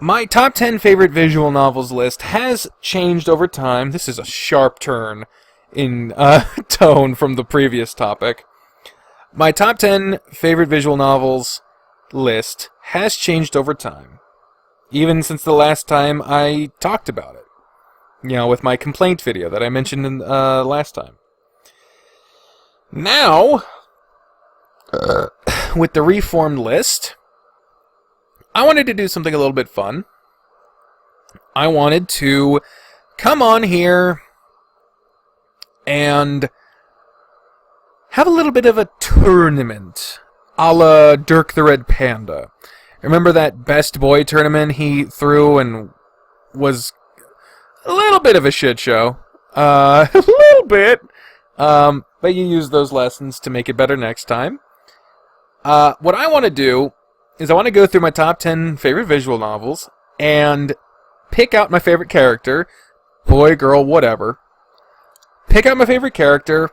My top 10 favorite visual novels list has changed over time. This is a sharp turn in tone from the previous topic. My top 10 favorite visual novels list has changed over time. Even since the last time I talked about it. You know, with my complaint video that I mentioned in last time. Now, with the reformed list, I wanted to do something a little bit fun. I wanted to come on here and have a little bit of a tournament, a la Dirk the Red Panda. Remember that Best Boy tournament he threw and was a little bit of a shit show? A little bit. But you use those lessons to make it better next time. What I want to do is I want to go through my top 10 favorite visual novels and pick out my favorite character, boy, girl, whatever. Pick out my favorite character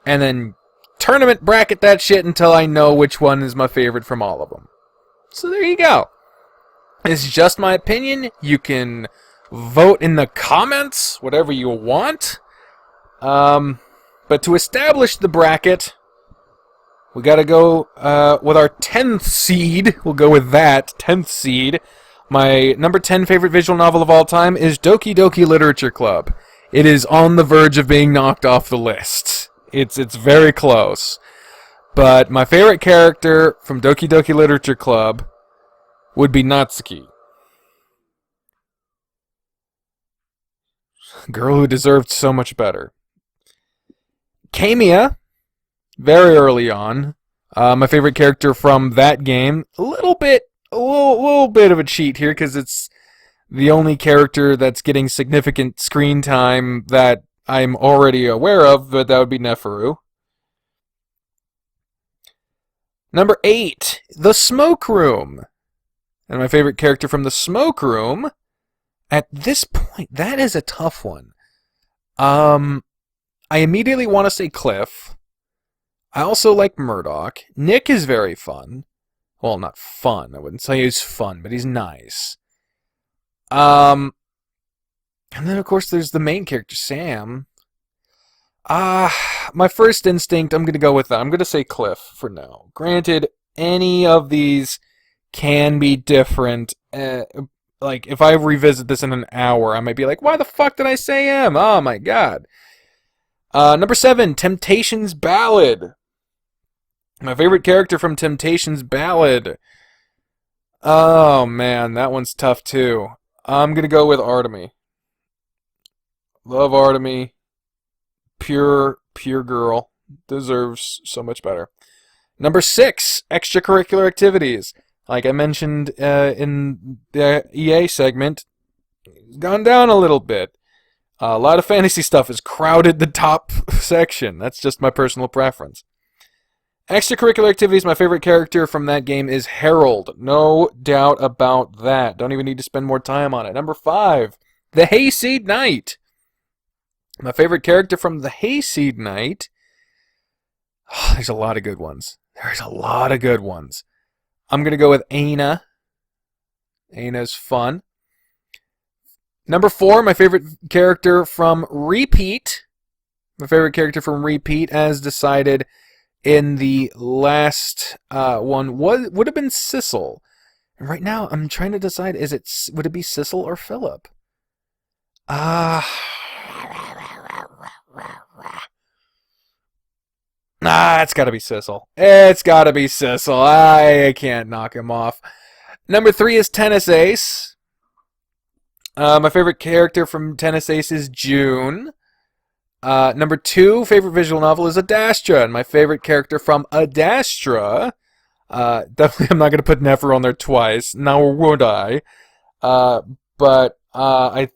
and then tournament bracket that shit until I know which one is my favorite from all of them. So there you go. It's just my opinion. You can vote in the comments, whatever you want. But to establish the bracket, we gotta go with our 10th seed. We'll go with that, 10th seed. My number 10 favorite visual novel of all time is Doki Doki Literature Club. It is on the verge of being knocked off the list. It's very close. But my favorite character from Doki Doki Literature Club would be Natsuki. Girl who deserved so much better. Kamiya, very early on. My favorite character from that game. A little bit of a cheat here because it's the only character that's getting significant screen time that I'm already aware of, but that would be Neferu. Number 8, The Smoke Room. And my favorite character from The Smoke Room, at this point, that is a tough one. I immediately want to say Cliff. I also like Murdoch. Nick is very fun. Well, not fun. I wouldn't say he's fun, but he's nice. And then, of course, there's the main character, Sam. My first instinct, I'm going to go with that. I'm going to say Cliff for now. Granted, any of these can be different. Like, if I revisit this in an hour, I might be like, why the fuck did I say M? Oh, my God. Number 7, Temptations Ballad. My favorite character from Temptations Ballad. Oh, man, that one's tough, too. I'm going to go with Artemy. Love Artemy. Pure girl. Deserves so much better. Number 6, extracurricular activities. Like I mentioned in the EA segment, it's gone down a little bit. A lot of fantasy stuff has crowded the top section. That's just my personal preference. Extracurricular activities, my favorite character from that game is Harold. No doubt about that. Don't even need to spend more time on it. Number 5, The Hayseed Knight. My favorite character from The Hayseed Knight. Oh, there's a lot of good ones. There's a lot of good ones. I'm going to go with Aina. Aina's fun. Number 4, my favorite character from Repeat. My favorite character from Repeat, as decided in the last one, would have been Sissel. And right now, I'm trying to decide, would it be Sissel or Philip? It's gotta be Sissel. It's gotta be Sissel. I can't knock him off. Number 3 is Tennis Ace. My favorite character from Tennis Ace is June. Number 2, favorite visual novel is Adastra. And my favorite character from Adastra, definitely I'm not going to put Nefer on there twice, nor would I. But I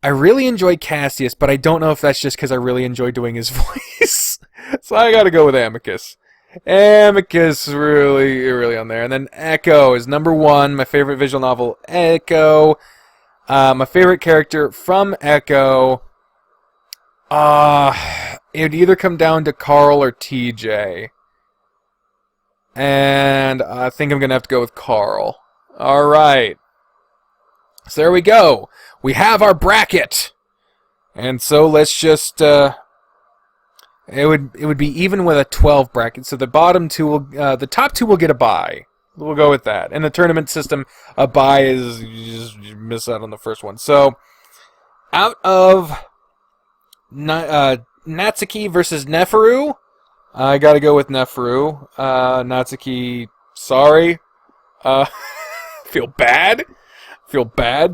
really enjoy Cassius, but I don't know if that's just because I really enjoy doing his voice. So I gotta go with Amicus. Amicus really on there. And then Echo is number 1, my favorite visual novel, Echo. My favorite character from Echo, it would either come down to Carl or TJ. And I think I'm gonna have to go with Carl. Alright. So there we go. We have our bracket. And so let's just it would be even with a 12 bracket. So the bottom two will the top two will get a bye. We'll go with that. In the tournament system, a bye is you miss out on the first one. So out of Natsuki versus Neferu, I got to go with Neferu. Natsuki, sorry. Feel bad,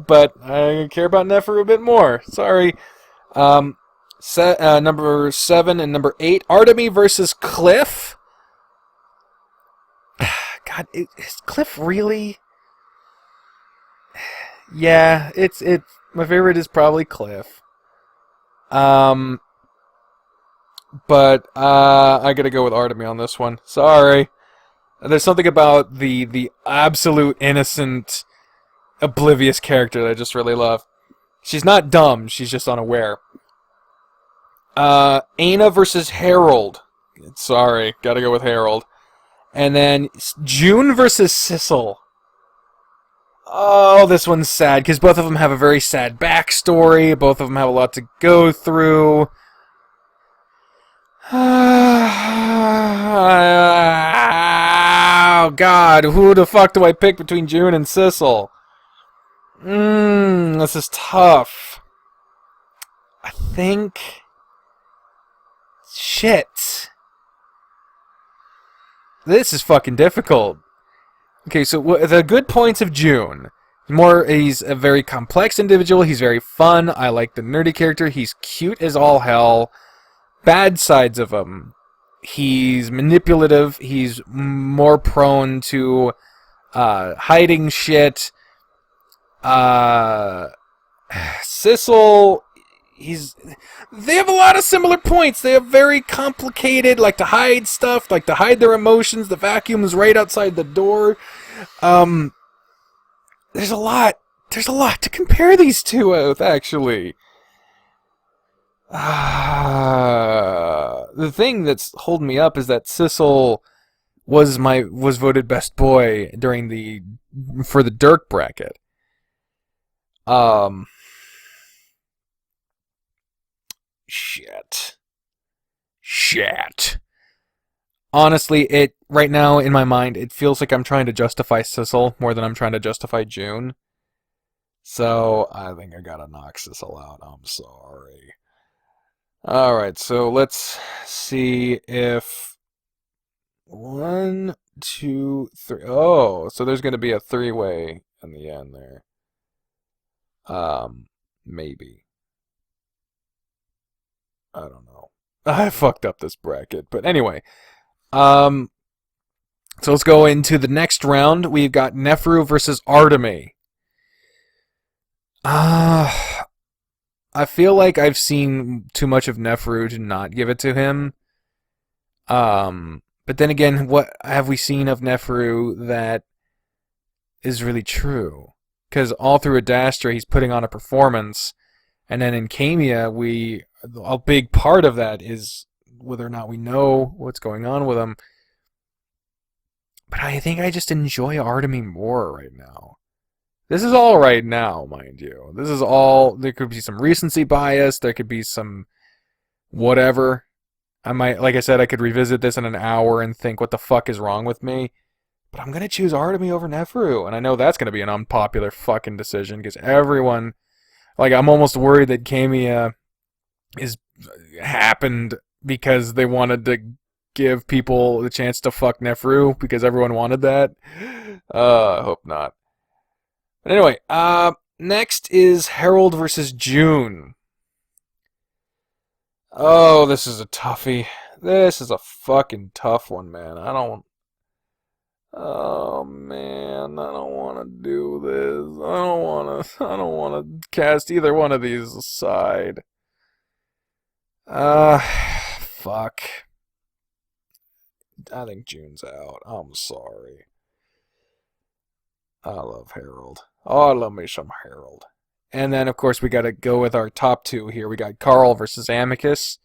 but I care about Neferu a bit more. Sorry. Number 7 and number 8, Artemy versus Cliff. God, is Cliff really? Yeah, it's my favorite is probably Cliff. But I gotta go with Artemy on this one. Sorry. There's something about the absolute innocent, oblivious character that I just really love. She's not dumb, she's just unaware. Aina versus Harold. Sorry, gotta go with Harold. And then June versus Sissel. Oh, this one's sad, because both of them have a very sad backstory. Both of them have a lot to go through. Oh, God. Who the fuck do I pick between June and Sissel? This is tough. I think... Shit. This is fucking difficult. Okay, so the good points of June. He's a very complex individual. He's very fun. I like the nerdy character. He's cute as all hell. Bad sides of him. He's manipulative. He's more prone to hiding shit. Sissel... They have a lot of similar points. They have very complicated, like to hide stuff, like to hide their emotions. The vacuum is right outside the door. There's a lot to compare these two with, actually. The thing that's holding me up is that Sissel was voted best boy for the Dirk bracket. Shit. Honestly, right now in my mind, it feels like I'm trying to justify Sissel more than I'm trying to justify June. So I think I gotta knock Sissel out. I'm sorry. Alright, so let's see if 1, 2, 3. Oh, so there's gonna be a 3-way in the end there. Maybe. I don't know. I fucked up this bracket. But anyway. So let's go into the next round. We've got Neferu versus Artemy. I feel like I've seen too much of Neferu to not give it to him. But then again, what have we seen of Neferu that is really true? Because all through Adastra, he's putting on a performance. And then in Kamiya, a big part of that is whether or not we know what's going on with him. But I think I just enjoy Artemy more right now. This is all right now, mind you. This is all... There could be some recency bias. There could be some... whatever. Like I said, I could revisit this in an hour and think, what the fuck is wrong with me? But I'm going to choose Artemy over Neferu. And I know that's going to be an unpopular fucking decision, because everyone... Like, I'm almost worried that Kamiya happened because they wanted to give people the chance to fuck Neferu, because everyone wanted that. I hope not. But anyway, next is Harold versus June. Oh, this is a toughie. This is a fucking tough one, man. Oh man, I don't want to do this. I don't want to cast either one of these aside. Fuck. I think June's out. I'm sorry. I love Harold. Oh, I love me some Harold. And then, of course, we got to go with our top two here. We got Carl versus Amicus.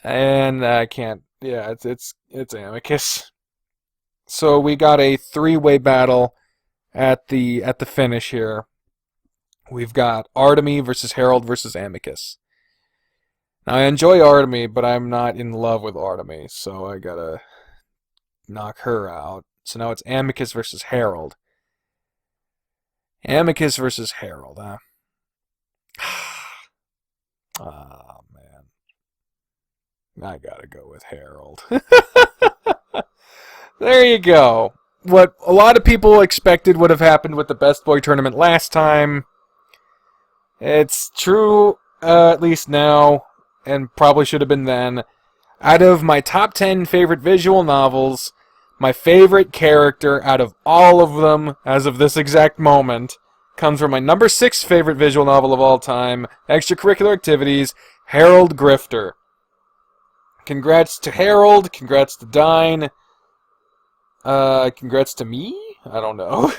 And I can't... Yeah, it's Amicus. So we got a 3-way battle at the finish here. We've got Artemy versus Harold versus Amicus. Now, I enjoy Artemy, but I'm not in love with Artemy, so I gotta knock her out. So now it's Amicus versus Harold. Amicus versus Harold, huh? Oh, man. I gotta go with Harold. There you go. What a lot of people expected would have happened with the Best Boy tournament last time. It's true, at least now, and probably should have been then. Out of my top 10 favorite visual novels, my favorite character out of all of them, as of this exact moment, comes from my number 6 favorite visual novel of all time, Extracurricular Activities, Harold Grifter. Congrats to Harold, congrats to Dine, congrats to me? I don't know.